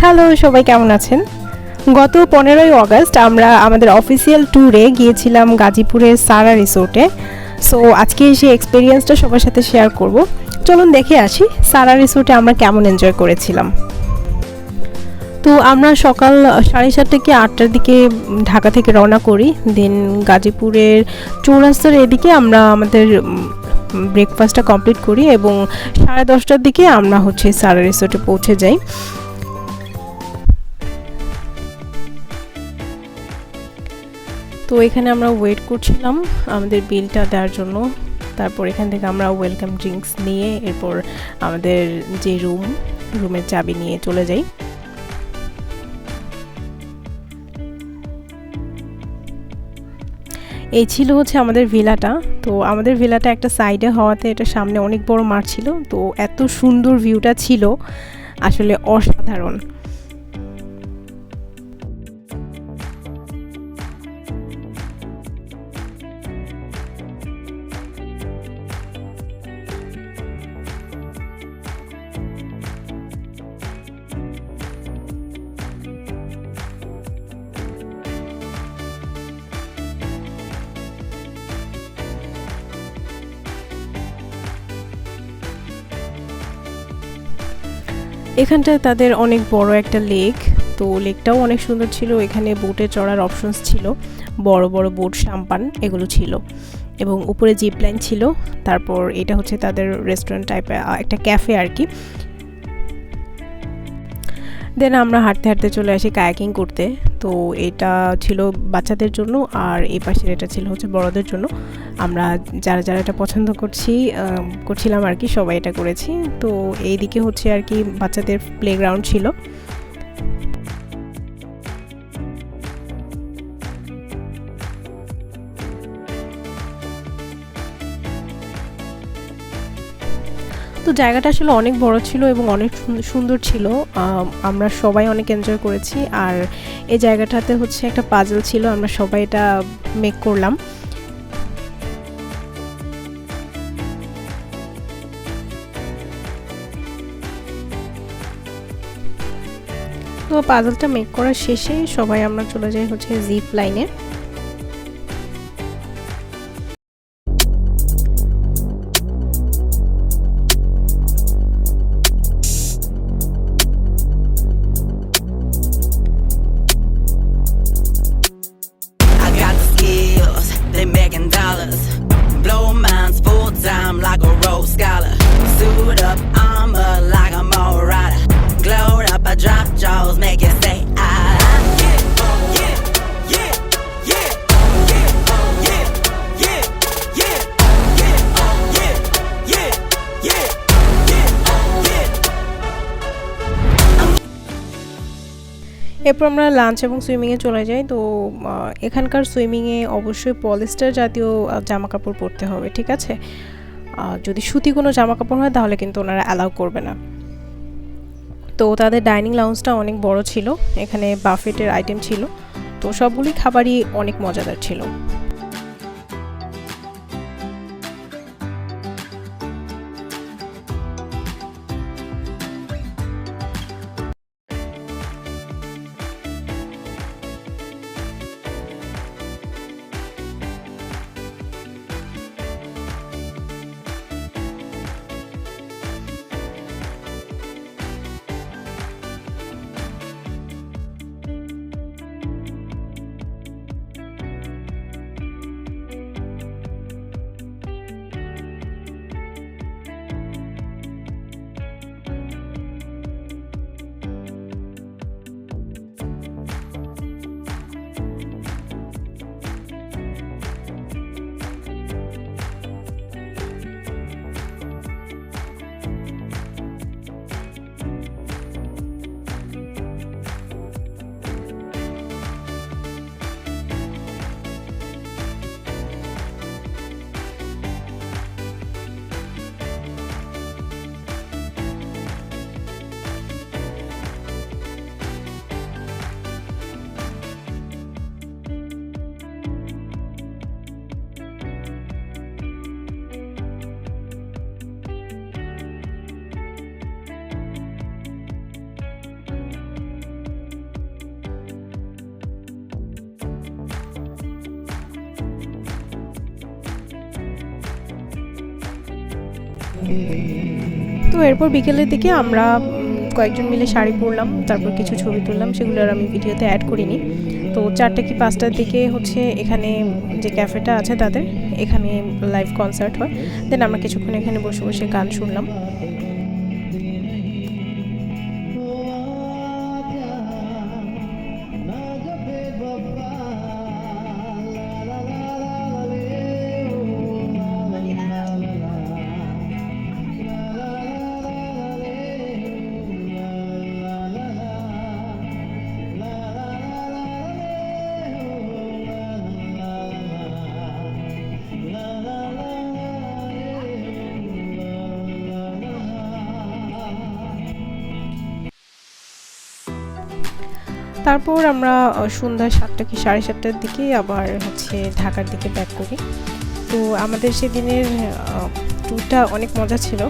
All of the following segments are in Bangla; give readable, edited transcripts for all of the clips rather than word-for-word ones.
হ্যালো, সবাই কেমন আছেন? গত 15ই অগস্ট আমরা আমাদের অফিসিয়াল ট্যুরে গিয়েছিলাম গাজীপুরের সারা রিসোর্টে। সো আজকে সেই এক্সপেরিয়েন্সটা সবার সাথে শেয়ার করব। চলুন দেখে আসি সারা রিসোর্টে আমরা কেমন এনজয় করেছিলাম। তো আমরা সকাল 7:30 কি 8টার দিকে ঢাকা থেকে রওনা করি। দেন গাজীপুরের চৌরাস্তার এদিকে আমরা আমাদের ব্রেকফাস্টটা কমপ্লিট করি এবং 10:30টার দিকে আমরা সারা রিসোর্টে পৌঁছে যাই। তো এখানে আমরা ওয়েট করছিলাম আমাদের বিলটা দেওয়ার জন্য। তারপর এখান থেকে আমরা ওয়েলকাম ড্রিঙ্কস নিয়ে এরপর আমাদের যে রুমের চাবি নিয়ে চলে যাই। এই ছিল আমাদের ভিলাটা। তো আমাদের ভিলাটা একটা সাইডে হওয়াতে এটা সামনে অনেক বড় মাঠ ছিল, তো এত সুন্দর ভিউটা ছিল, আসলে অসাধারণ। এখানটায় তাদের অনেক বড় একটা লেক, তো লেকটাও অনেক সুন্দর ছিল। এখানে বোটে চড়ার অপশনস ছিল, বড় বড় বোট, সাম্পান এগুলো ছিল এবং উপরে জিপ লাইন ছিল। তারপর এটা তাদের রেস্টুরেন্ট টাইপের একটা ক্যাফে আর কি। দেন আমরা হাঁটতে হাঁটতে চলে আসি কায়াকিং করতে। তো এটা ছিল বাচ্চাদের জন্য আর এই পাশের এটা ছিল বড়দের জন্য। আমরা যারা যারা এটা পছন্দ করছিলাম আর কি, সবাই এটা করেছি। তো এইদিকে আর কি বাচ্চাদের প্লেগ্রাউন্ড ছিল। তো জায়গাটা আসলে অনেক বড় ছিল এবং অনেক সুন্দর ছিল। আমরা সবাই অনেক এনজয় করেছি। আর এই জায়গাটাতে একটা পাজল ছিল, আমরা সবাই এটা মেক করলাম। তো পাজলটা মেক করার শেষে সবাই আমরা চলে যাই জিপ লাইনে। এরপর আমরা লাঞ্চ এবং সুইমিংয়ে চলে যাই। তো এখানকার সুইমিংয়ে অবশ্যই পলিস্টার জাতীয় জামা কাপড় পরতে হবে, ঠিক আছে? যদি সুতি কোনো জামা কাপড় হয় তাহলে কিন্তু ওনারা অ্যালাউ করবে না। তো তাদের ডাইনিং লাউঞ্জটা অনেক বড় ছিল, এখানে বাফেটের আইটেম ছিল, তো সবগুলি খাবারই অনেক মজাদার ছিল। তো এরপর বিকেলের দিকে আমরা কয়েকজন মিলে শাড়ি পরলাম, তারপর কিছু ছবি তুললাম, সেগুলো আর আমি ভিডিওতে অ্যাড করিনি। তো 4টা কি 5টার দিকে হচ্ছে এখানে যে ক্যাফেটা আছে তাদের এখানে লাইভ কনসার্ট হয়। দেন আমরা কিছুক্ষণ এখানে বসে বসে গান শুনলাম। তারপর আমরা সন্ধ্যা 7টা কি 7:30টার দিকে আবার হচ্ছে ঢাকার দিকে ব্যাক করি। তো আমাদের সেদিনের ট্যুরটা অনেক মজা ছিল,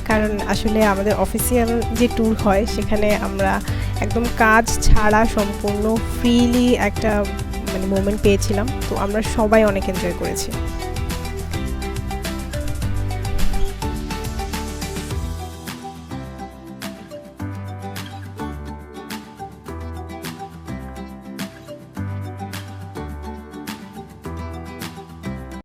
কারণ আসলে আমাদের অফিসিয়াল যে ট্যুর হয় সেখানে আমরা একদম কাজ ছাড়া সম্পূর্ণ ফ্রিলি একটা মোমেন্ট পেয়েছিলাম। তো আমরা সবাই অনেক এনজয় করেছি।